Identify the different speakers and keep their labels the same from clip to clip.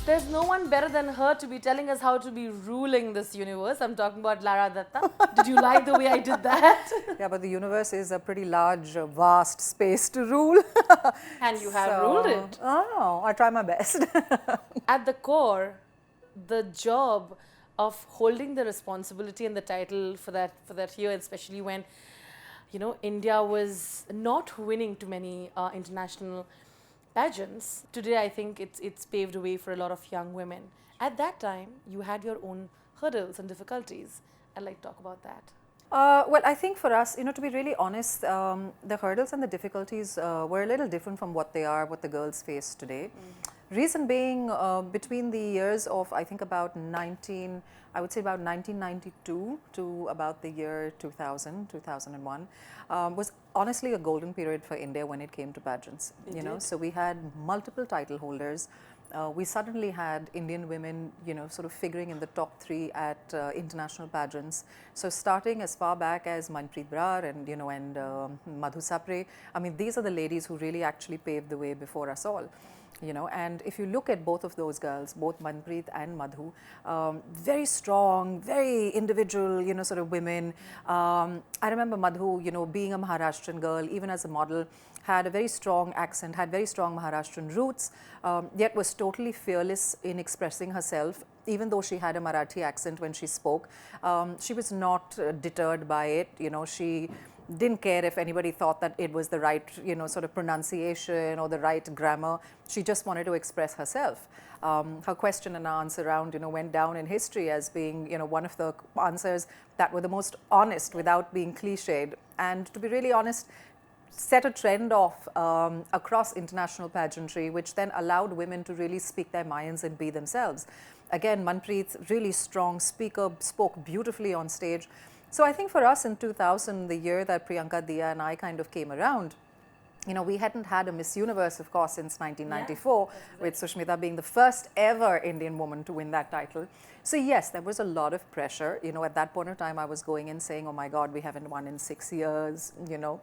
Speaker 1: There's no one better than her to be telling us how to be ruling this universe. I'm talking about Lara Dutta. Did you like the way I did that?
Speaker 2: Yeah, but the universe is a pretty large, vast space to rule.
Speaker 1: And you have ruled it.
Speaker 2: Oh, I try my best.
Speaker 1: At the core, the job of holding the responsibility and the title for that year, especially when, you know, India was not winning too many international pageants. Today, I think it's paved a way for a lot of young women. At that time, you had your own hurdles and difficulties. I'd like to talk about that.
Speaker 2: Well, I think for us, you know, to be really honest, the hurdles and the difficulties were a little different from what the girls face today. Reason being, between the years of, I think about 1992 to about the year 2000, 2001, was honestly a golden period for India when it came to pageants. You know, so we had multiple title holders. We suddenly had Indian women, you know, sort of figuring in the top 3 at international pageants. So starting as far back as Manpreet Brar and, you know, and Madhu Sapre. I mean, these are the ladies who really actually paved the way before us all. You know, and if you look at both of those girls, both Manpreet and Madhu, very strong, very individual, you know, sort of women. I remember Madhu, you know, being a Maharashtrian girl, even as a model, had a very strong accent, had very strong Maharashtrian roots, yet was totally fearless in expressing herself. Even though she had a Marathi accent when she spoke, she was not deterred by it. You know, she didn't care if anybody thought that it was the right, you know, sort of pronunciation or the right grammar. She just wanted to express herself. Her question and answer round, you know, went down in history as being, you know, one of the answers that were the most honest without being cliched. And to be really honest, set a trend off across international pageantry, which then allowed women to really speak their minds and be themselves. Again, Manpreet, really strong speaker, spoke beautifully on stage. So I think for us in 2000, the year that Priyanka, Dia and I kind of came around, you know, we hadn't had a Miss Universe, of course, since 1994, with Sushmita being the first ever Indian woman to win that title. So yes, there was a lot of pressure. You know, at that point of time, I was going in saying, oh my God, we haven't won in 6 years, you know.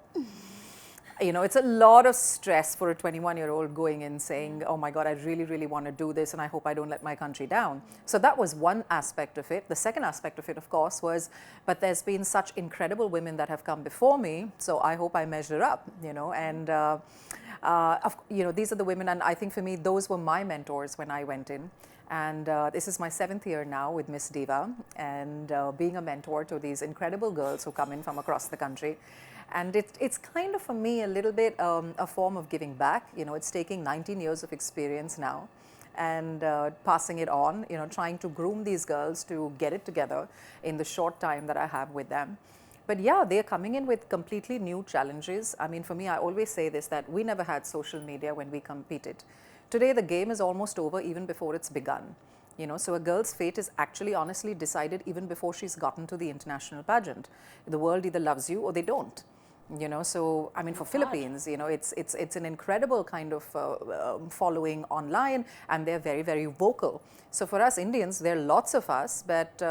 Speaker 2: You know, it's a lot of stress for a 21-year-old going in saying, oh my God, I really, really want to do this and I hope I don't let my country down. So that was one aspect of it. The second aspect of it, of course, was, but there's been such incredible women that have come before me, so I hope I measure up, you know, and, you know, these are the women, and I think for me, those were my mentors when I went in. And this is my 7th year now with Miss Diva, and being a mentor to these incredible girls who come in from across the country. And it's kind of, for me, a little bit a form of giving back. You know, it's taking 19 years of experience now and passing it on, you know, trying to groom these girls to get it together in the short time that I have with them. But yeah, they're coming in with completely new challenges. I mean, for me, I always say this, that we never had social media when we competed. Today, the game is almost over even before it's begun. You know, so a girl's fate is actually honestly decided even before she's gotten to the international pageant. The world either loves you or they don't. You know, so I mean, for Philippines, you know, it's an incredible kind of following online, and they're very, very vocal. So for us Indians, there are lots of us, but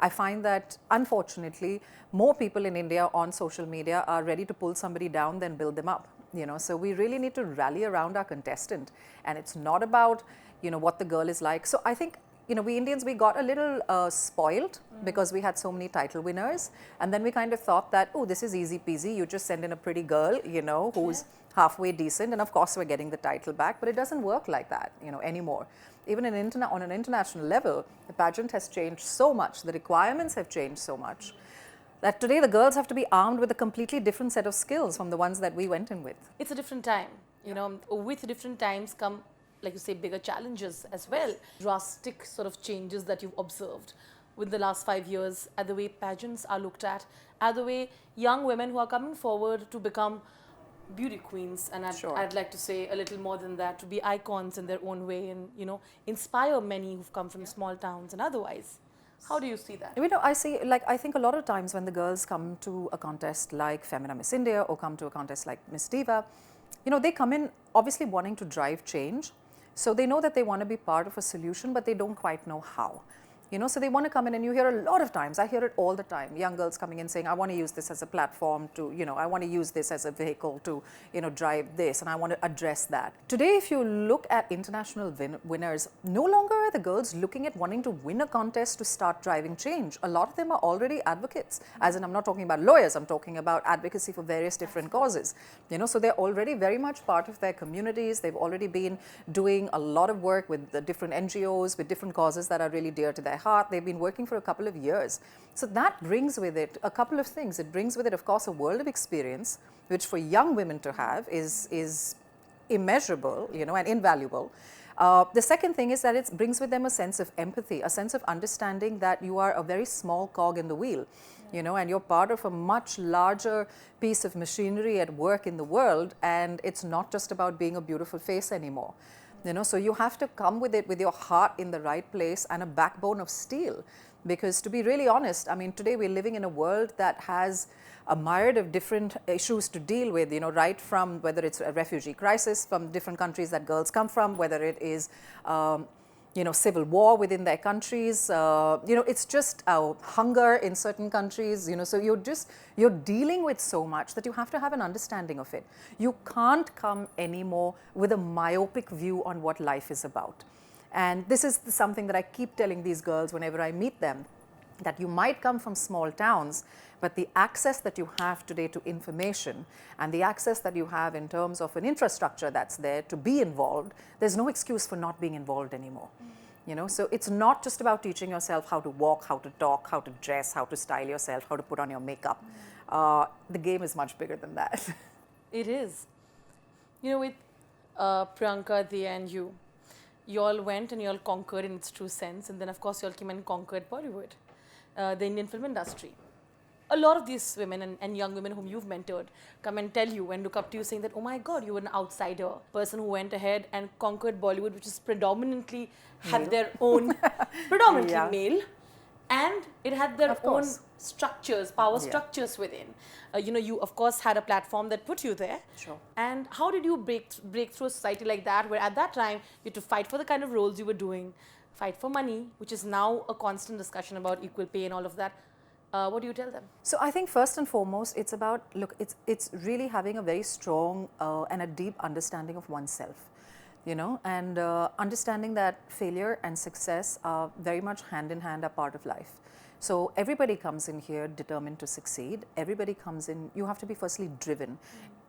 Speaker 2: I find that unfortunately, more people in India on social media are ready to pull somebody down than build them up. You know, so we really need to rally around our contestant, and it's not about, you know, what the girl is like. So I think, you know, we Indians, we got a little spoiled because we had so many title winners. And then we kind of thought that, oh, this is easy peasy. You just send in a pretty girl, you know, who's halfway decent. And of course, we're getting the title back. But it doesn't work like that, you know, anymore. Even on an international level, the pageant has changed so much. The requirements have changed so much that today the girls have to be armed with a completely different set of skills from the ones that we went in with.
Speaker 1: It's a different time. You know, with different times come, like you say, bigger challenges as well. Drastic sort of changes that you've observed within the last 5 years at the way pageants are looked at the way young women who are coming forward to become beauty queens, and I'd like to say a little more than that, to be icons in their own way and, you know, inspire many who've come from small towns and otherwise. How do you see that?
Speaker 2: You know, I think a lot of times when the girls come to a contest like Femina Miss India or come to a contest like Miss Diva, you know, they come in obviously wanting to drive change. So they know that they want to be part of a solution, but they don't quite know how. You know, so they want to come in, and you hear a lot of times, I hear it all the time, young girls coming in saying, I want to use this as a platform to, you know, I want to use this as a vehicle to, you know, drive this, and I want to address that. Today, if you look at international winners, no longer are the girls looking at wanting to win a contest to start driving change. A lot of them are already advocates, as in I'm not talking about lawyers, I'm talking about advocacy for various different causes. You know, so they're already very much part of their communities. They've already been doing a lot of work with the different NGOs, with different causes that are really dear to their heart. They've been working for a couple of years. So that brings with it a couple of things. It brings with it, of course, a world of experience, which for young women to have is immeasurable, you know, and invaluable. The second thing is that it brings with them a sense of empathy, a sense of understanding that you are a very small cog in the wheel, you know, and you're part of a much larger piece of machinery at work in the world, and it's not just about being a beautiful face anymore. You know, so you have to come with it with your heart in the right place and a backbone of steel. Because to be really honest, I mean, today we're living in a world that has a myriad of different issues to deal with, you know, right from whether it's a refugee crisis from different countries that girls come from, whether it is, you know, civil war within their countries, you know, it's just hunger in certain countries, you know, so you're dealing with so much that you have to have an understanding of it. You can't come anymore with a myopic view on what life is about. And this is something that I keep telling these girls whenever I meet them, that you might come from small towns, but the access that you have today to information and the access that you have in terms of an infrastructure that's there to be involved, there's no excuse for not being involved anymore. You know, so it's not just about teaching yourself how to walk, how to talk, how to dress, how to style yourself, how to put on your makeup. The game is much bigger than that.
Speaker 1: It is. You know, with Priyanka, Dia and you all went and you all conquered in its true sense, and then of course you all came and conquered Bollywood, the Indian film industry. A lot of these women and young women whom you've mentored come and tell you and look up to you saying that, oh my God, you were an outsider, person who went ahead and conquered Bollywood, which is predominantly had their own, predominantly male, and it had their own structures, power structures within. You know, you of course had a platform that put you there.
Speaker 2: Sure.
Speaker 1: And how did you break through a society like that, where at that time you had to fight for the kind of roles you were doing, fight for money, which is now a constant discussion about equal pay and all of that. What do you tell them?
Speaker 2: So I think first and foremost, it's about, look, it's really having a very strong and a deep understanding of oneself, you know, and understanding that failure and success are very much hand in hand, a part of life. So everybody comes in here determined to succeed. Everybody comes in, you have to be firstly driven.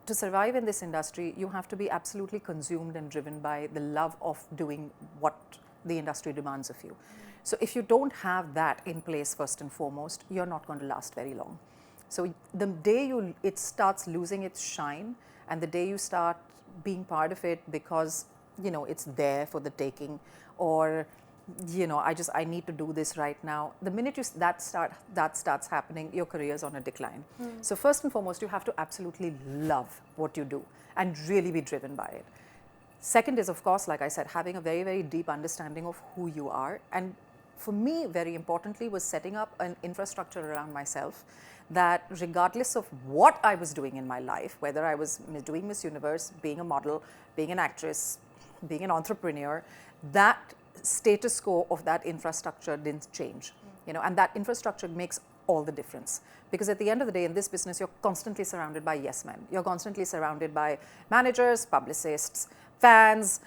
Speaker 2: To survive in this industry, you have to be absolutely consumed and driven by the love of doing what the industry demands of you. So if you don't have that in place first and foremost, you're not going to last very long. So the day it starts losing its shine, and the day you start being part of it because, you know, it's there for the taking, or, you know, I need to do this right now. The minute that starts happening, your career is on a decline. So first and foremost, you have to absolutely love what you do and really be driven by it. Second is, of course, like I said, having a very, very deep understanding of who you are. And for me, very importantly, was setting up an infrastructure around myself that regardless of what I was doing in my life, whether I was doing Miss Universe, being a model, being an actress, being an entrepreneur, that status quo of that infrastructure didn't change. You know, and that infrastructure makes all the difference. Because at the end of the day, in this business, you're constantly surrounded by yes men. You're constantly surrounded by managers, publicists, fans,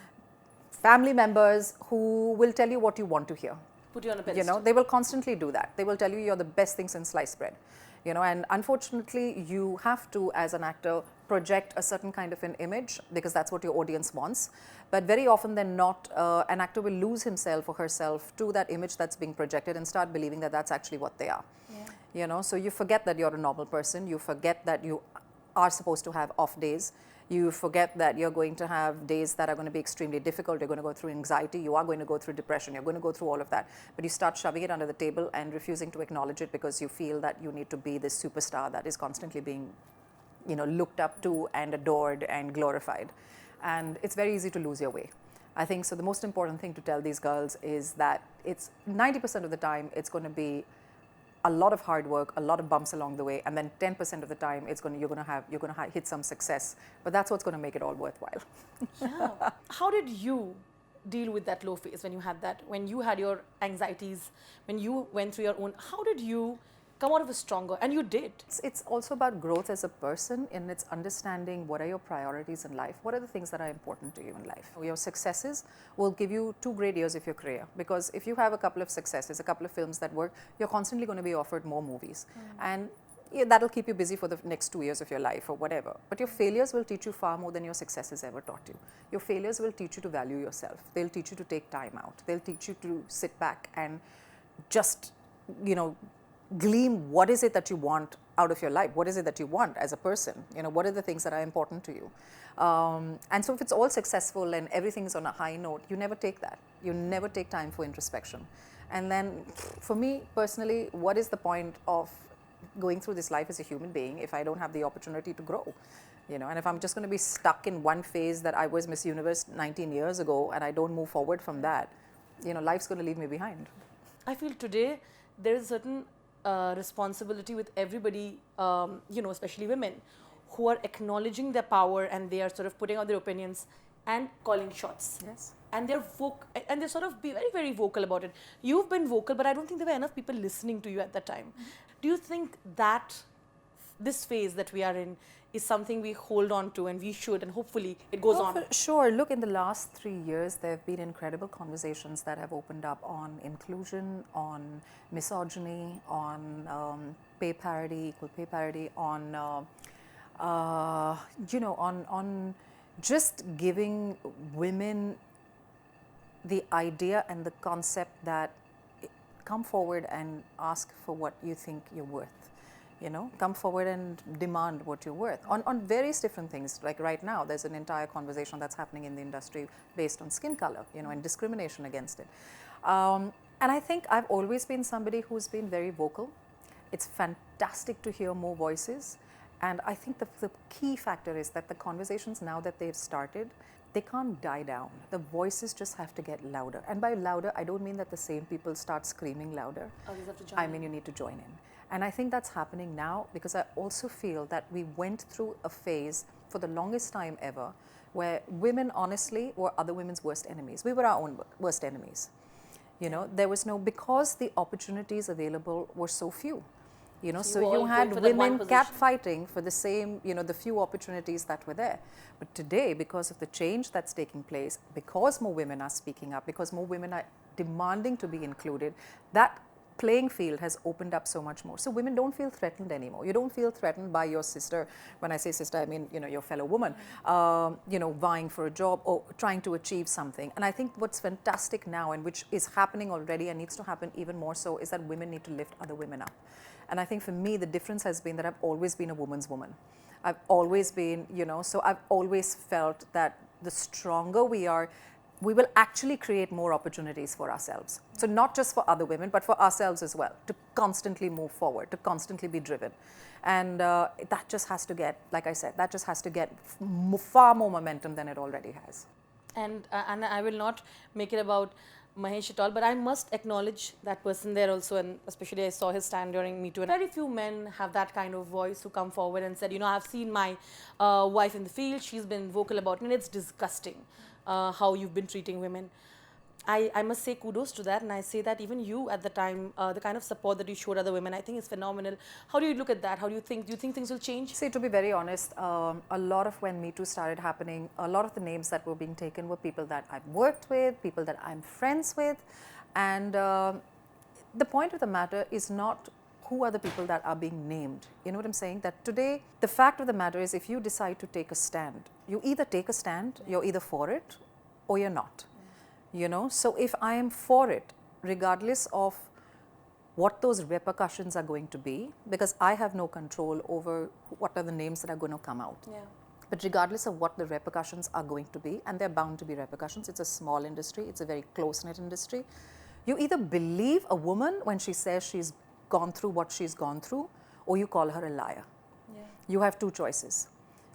Speaker 2: family members who will tell you what you want to hear.
Speaker 1: Put you on a pedestal.
Speaker 2: You know, they will constantly do that. They will tell you you're the best thing since sliced bread. You know, and unfortunately, you have to, as an actor, project a certain kind of an image because that's what your audience wants. But very often than not, an actor will lose himself or herself to that image that's being projected and start believing that that's actually what they are. Yeah. You know, so you forget that you're a normal person. You forget that you are supposed to have off days. You forget that you're going to have days that are going to be extremely difficult. You're going to go through anxiety. You are going to go through depression. You're going to go through all of that. But you start shoving it under the table and refusing to acknowledge it because you feel that you need to be this superstar that is constantly being, you know, looked up to and adored and glorified. And it's very easy to lose your way. I think so. The most important thing to tell these girls is that it's 90% of the time it's going to be a lot of hard work, a lot of bumps along the way, and then 10% of the time you're going to hit some success. But that's what's going to make it all worthwhile.
Speaker 1: Yeah. How did you deal with that low phase, when you had that, when you had your anxieties, when you went through your own, how did you come out of it stronger? And you did.
Speaker 2: It's also about growth as a person, and it's understanding what are your priorities in life, what are the things that are important to you in life. Your successes will give you 2 great years of your career, because if you have a couple of successes, a couple of films that work, you're constantly going to be offered more movies. And yeah, that'll keep you busy for the next 2 years of your life or whatever. But your failures will teach you far more than your successes ever taught you. Your failures will teach you to value yourself. They'll teach you to take time out. They'll teach you to sit back and just, glean what is it that you want out of your life. What is it that you want as a person? What are the things that are important to you? And so if it's all successful and everything's on a high note, you never take that. You never take time for introspection. And then for me personally, what is the point of going through this life as a human being if I don't have the opportunity to grow? And if I'm just going to be stuck in one phase that I was Miss Universe 19 years ago and I don't move forward from that, life's going to leave me behind.
Speaker 1: I feel today there is a certain responsibility with everybody, especially women, who are acknowledging their power, and they are sort of putting out their opinions and calling shots.
Speaker 2: Yes.
Speaker 1: And they're sort of be very, very vocal about it. You've been vocal, but I don't think there were enough people listening to you at that time. Do you think that this phase that we are in is something we hold on to, and we should, and hopefully it goes on?
Speaker 2: For sure. Look, in the last 3 years, there have been incredible conversations that have opened up on inclusion, on misogyny, on pay parity, equal pay parity, on just giving women the idea and the concept that come forward and ask for what you think you're worth. Come forward and demand what you're worth on various different things. Like right now, there's an entire conversation that's happening in the industry based on skin color, and discrimination against it. And I think I've always been somebody who's been very vocal. It's fantastic to hear more voices. And I think the key factor is that the conversations now that they've started, they can't die down. The voices just have to get louder. And by louder, I don't mean that the same people start screaming louder.
Speaker 1: Others have to join
Speaker 2: I mean, you need to join in. And I think that's happening now, because I also feel that we went through a phase for the longest time ever where women honestly were other women's worst enemies. We were our own worst enemies. There was because the opportunities available were so few. So you had women catfighting for the same, the few opportunities that were there. But today, because of the change that's taking place, because more women are speaking up, because more women are demanding to be included, that playing field has opened up so much more. So women don't feel threatened anymore. You don't feel threatened by your sister. When I say sister, I mean, your fellow woman, vying for a job or trying to achieve something. And I think what's fantastic now, and which is happening already and needs to happen even more so, is that women need to lift other women up. And I think for me, the difference has been that I've always been a woman's woman. I've always been, so I've always felt that the stronger we are, we will actually create more opportunities for ourselves. So not just for other women, but for ourselves as well, to constantly move forward, to constantly be driven. And that just has to get, like I said, that just has to get far more momentum than it already has.
Speaker 1: And I will not make it about Mahesh at all, but I must acknowledge that person there also, and especially I saw his stand during Me Too. And very few men have that kind of voice who come forward and said, I've seen my wife in the field, she's been vocal about it, and it's disgusting how you've been treating women. I must say kudos to that, and I say that even you at the time, the kind of support that you showed other women, I think is phenomenal. How do you look at that? How do you think things will change?
Speaker 2: See, to be very honest, a lot of when Me Too started happening, a lot of the names that were being taken were people that I've worked with, people that I'm friends with. And the point of the matter is not who are the people that are being named. You know what I'm saying? That today, the fact of the matter is, if you decide to take a stand, you either take a stand, you're either for it or you're not. So if I am for it, regardless of what those repercussions are going to be, because I have no control over what are the names that are going to come out.
Speaker 1: Yeah.
Speaker 2: But regardless of what the repercussions are going to be, and they're bound to be repercussions, it's a small industry, it's a very close-knit industry. You either believe a woman when she says she's gone through what she's gone through, or you call her a liar.
Speaker 1: Yeah.
Speaker 2: You have two choices.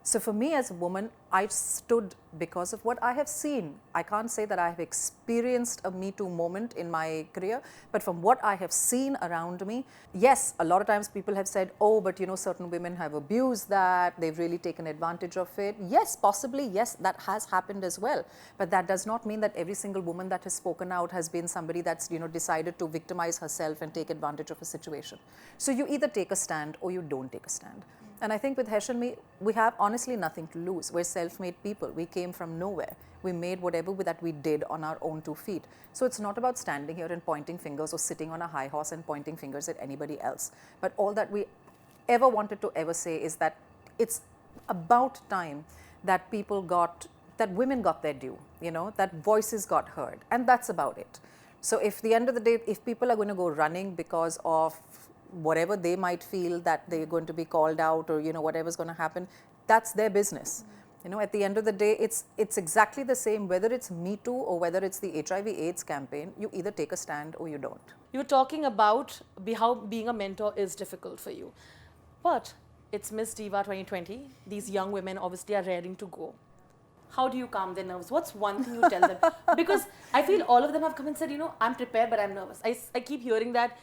Speaker 2: So for me as a woman, I stood because of what I have seen. I can't say that I have experienced a Me Too moment in my career, but from what I have seen around me, yes, a lot of times people have said, oh, but you know, certain women have abused that, they've really taken advantage of it. Yes, possibly, yes, that has happened as well. But that does not mean that every single woman that has spoken out has been somebody that's, you know, decided to victimize herself and take advantage of a situation. So you either take a stand or you don't take a stand. And I think with Hesh and me, we have honestly nothing to lose. We're self-made people. We came from nowhere. We made whatever that we did on our own 2 feet. So it's not about standing here and pointing fingers or sitting on a high horse and pointing fingers at anybody else. But all that we ever wanted to ever say is that it's about time that women got their due, you know, that voices got heard. And that's about it. So if at the end of the day, if people are going to go running because of whatever they might feel that they're going to be called out or, you know, whatever's going to happen, that's their business. You know, at the end of the day, it's exactly the same, whether it's Me Too or whether it's the HIV/AIDS campaign, you either take a stand or you don't.
Speaker 1: You're talking about how being a mentor is difficult for you. But it's Miss Diva 2020. These young women obviously are raring to go. How do you calm their nerves? What's one thing you tell them? Because I feel all of them have come and said, you know, I'm prepared, but I'm nervous. I keep hearing that.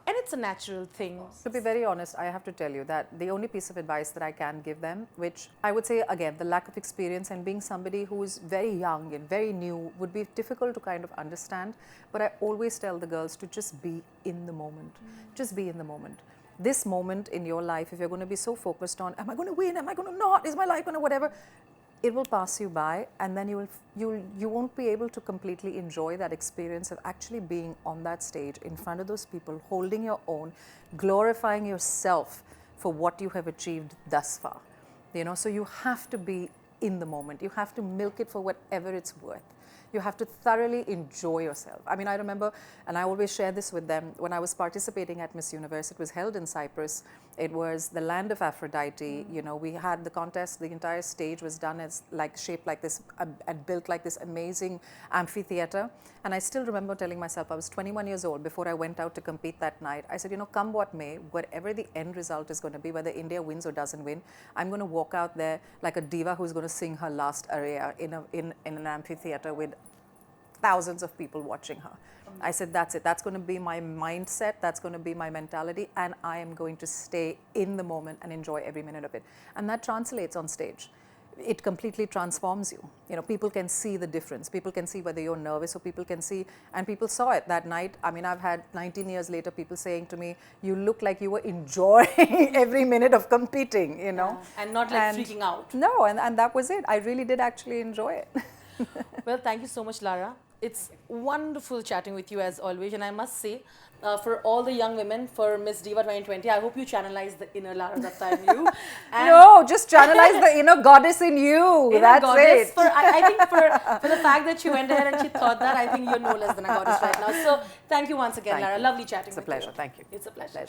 Speaker 1: And it's a natural thing.
Speaker 2: To be very honest, I have to tell you that the only piece of advice that I can give them, which I would say again, the lack of experience and being somebody who is very young and very new would be difficult to kind of understand. But I always tell the girls to just be in the moment. Just be in the moment. This moment in your life, if you're going to be so focused on, am I going to win? Am I going to not? Is my life going to whatever? It will pass you by, and then you won't be able to completely enjoy that experience of actually being on that stage in front of those people, holding your own, glorifying yourself for what you have achieved thus far. You know, so you have to be in the moment. You have to milk it for whatever it's worth. You have to thoroughly enjoy yourself. I mean, I remember, and I always share this with them, when I was participating at Miss Universe, it was held in Cyprus. It was the land of Aphrodite. You know, we had the contest, the entire stage was done as like shaped like this and built like this amazing amphitheater. And I still remember telling myself, I was 21 years old before I went out to compete that night. I said, you know, come what may, whatever the end result is going to be, whether India wins or doesn't win, I'm going to walk out there like a diva who's going to sing her last aria in an amphitheater with thousands of people watching her. I said, that's it. That's going to be my mindset. That's going to be my mentality. And I am going to stay in the moment and enjoy every minute of it. And that translates on stage. It completely transforms you. You know, people can see the difference. People can see whether you're nervous or people can see, and people saw it that night. I mean, I've had 19 years later people saying to me, you look like you were enjoying every minute of competing, you know.
Speaker 1: Yeah. And not like freaking out.
Speaker 2: No, and that was it. I really did actually enjoy it.
Speaker 1: Well, thank you so much, Lara. It's wonderful chatting with you as always, and I must say, for all the young women for Miss Diva 2020, I hope you channelize the inner Lara Dutta in you. And
Speaker 2: no, just channelize the inner goddess in you.
Speaker 1: Inner
Speaker 2: That's
Speaker 1: goddess
Speaker 2: it.
Speaker 1: I think for the fact that she went ahead and she thought that, I think you're no less than a goddess right now. So thank you once again, Lara. Lovely chatting with you.
Speaker 2: It's a pleasure. Thank you.
Speaker 1: It's a pleasure.